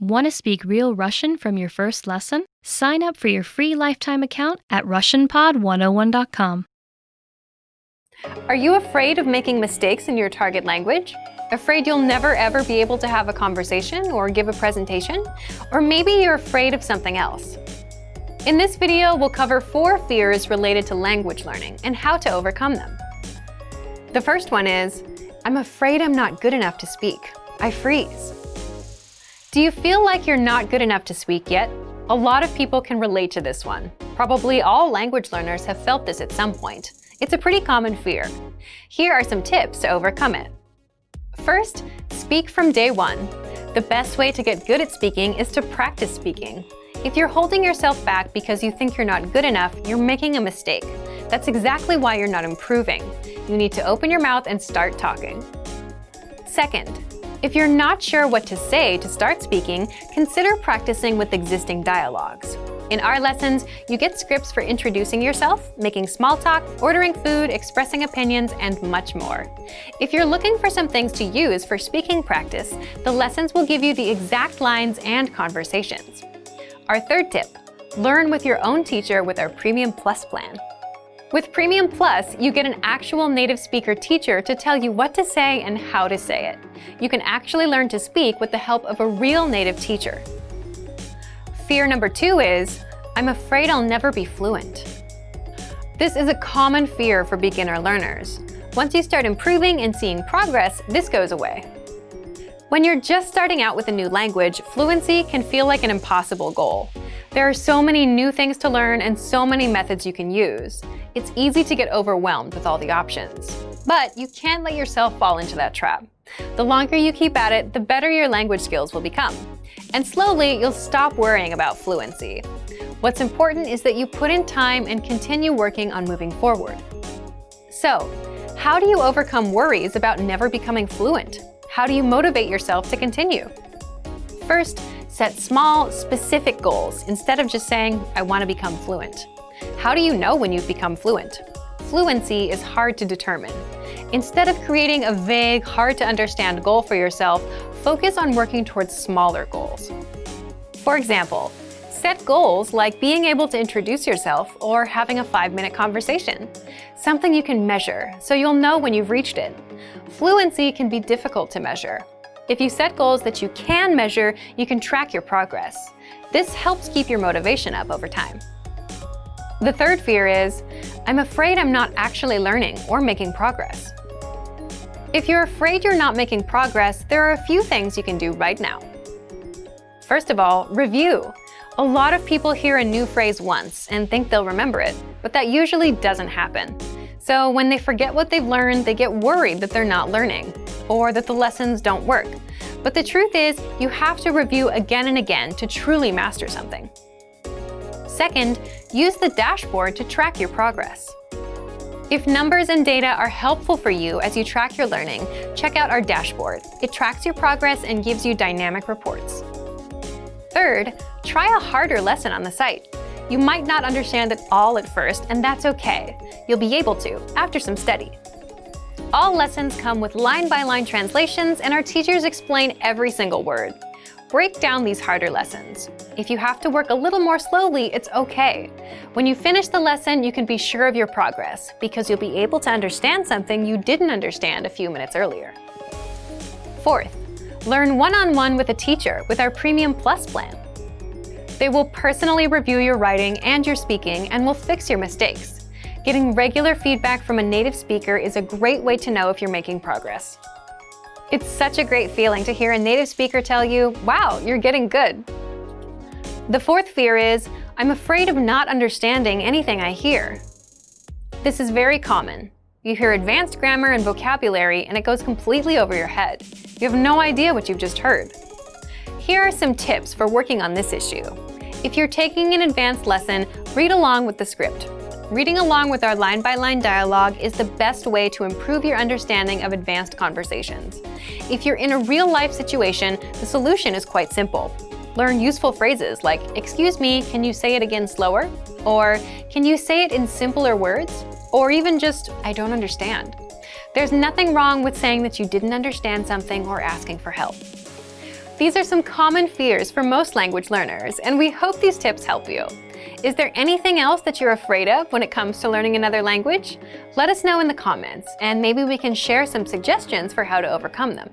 Want to speak real Russian from your first lesson? Sign up for your free lifetime account at RussianPod101.com. Are you afraid of making mistakes in your target language? Afraid you'll never ever be able to have a conversation or give a presentation? Or maybe you're afraid of something else. In this video, we'll cover 4 fears related to language learning and how to overcome them. The first one is, I'm afraid I'm not good enough to speak. I freeze. Do you feel like you're not good enough to speak yet? A lot of people can relate to this one. Probably all language learners have felt this at some point. It's a pretty common fear. Here are some tips to overcome it. First, speak from day one. The best way to get good at speaking is to practice speaking. If you're holding yourself back because you think you're not good enough, you're making a mistake. That's exactly why you're not improving. You need to open your mouth and start talking. Second, if you're not sure what to say to start speaking, consider practicing with existing dialogues. In our lessons, you get scripts for introducing yourself, making small talk, ordering food, expressing opinions, and much more. If you're looking for some things to use for speaking practice, the lessons will give you the exact lines and conversations. Our third tip, learn with your own teacher with our Premium Plus plan. With Premium Plus, you get an actual native speaker teacher to tell you what to say and how to say it. You can actually learn to speak with the help of a real native teacher. Fear number 2 is, I'm afraid I'll never be fluent. This is a common fear for beginner learners. Once you start improving and seeing progress, this goes away. When you're just starting out with a new language, fluency can feel like an impossible goal. There are so many new things to learn and so many methods you can use. It's easy to get overwhelmed with all the options. But you can't let yourself fall into that trap. The longer you keep at it, the better your language skills will become. And slowly, you'll stop worrying about fluency. What's important is that you put in time and continue working on moving forward. So, how do you overcome worries about never becoming fluent? How do you motivate yourself to continue? First, set small, specific goals instead of just saying, I want to become fluent. How do you know when you've become fluent? Fluency is hard to determine. Instead of creating a vague, hard-to-understand goal for yourself, focus on working towards smaller goals. For example, set goals like being able to introduce yourself or having a 5-minute conversation. Something you can measure, so you'll know when you've reached it. Fluency can be difficult to measure. If you set goals that you can measure, you can track your progress. This helps keep your motivation up over time. The third fear is, I'm afraid I'm not actually learning or making progress. If you're afraid you're not making progress, there are a few things you can do right now. First of all, review. A lot of people hear a new phrase once and think they'll remember it, but that usually doesn't happen. So when they forget what they've learned, they get worried that they're not learning, or that the lessons don't work. But the truth is, you have to review again and again to truly master something. Second, use the dashboard to track your progress. If numbers and data are helpful for you as you track your learning, check out our dashboard. It tracks your progress and gives you dynamic reports. Third, try a harder lesson on the site. You might not understand it all at first, and that's okay. You'll be able to, after some study. All lessons come with line-by-line translations, and our teachers explain every single word. Break down these harder lessons. If you have to work a little more slowly, it's okay. When you finish the lesson, you can be sure of your progress, because you'll be able to understand something you didn't understand a few minutes earlier. Fourth, learn one-on-one with a teacher with our Premium Plus plan. They will personally review your writing and your speaking and will fix your mistakes. Getting regular feedback from a native speaker is a great way to know if you're making progress. It's such a great feeling to hear a native speaker tell you, wow, you're getting good. The fourth fear is, I'm afraid of not understanding anything I hear. This is very common. You hear advanced grammar and vocabulary and it goes completely over your head. You have no idea what you've just heard. Here are some tips for working on this issue. If you're taking an advanced lesson, read along with the script. Reading along with our line-by-line dialogue is the best way to improve your understanding of advanced conversations. If you're in a real-life situation, the solution is quite simple. Learn useful phrases like, excuse me, can you say it again slower? Or, can you say it in simpler words? Or even just, I don't understand. There's nothing wrong with saying that you didn't understand something or asking for help. These are some common fears for most language learners, and we hope these tips help you. Is there anything else that you're afraid of when it comes to learning another language? Let us know in the comments, and maybe we can share some suggestions for how to overcome them.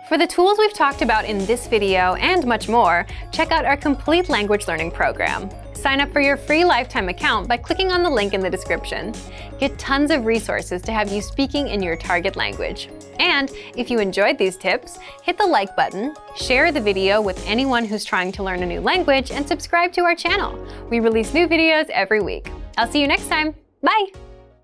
For the tools we've talked about in this video and much more, check out our complete language learning program. Sign up for your free lifetime account by clicking on the link in the description. Get tons of resources to have you speaking in your target language. And if you enjoyed these tips, hit the like button, share the video with anyone who's trying to learn a new language, and subscribe to our channel. We release new videos every week. I'll see you next time. Bye!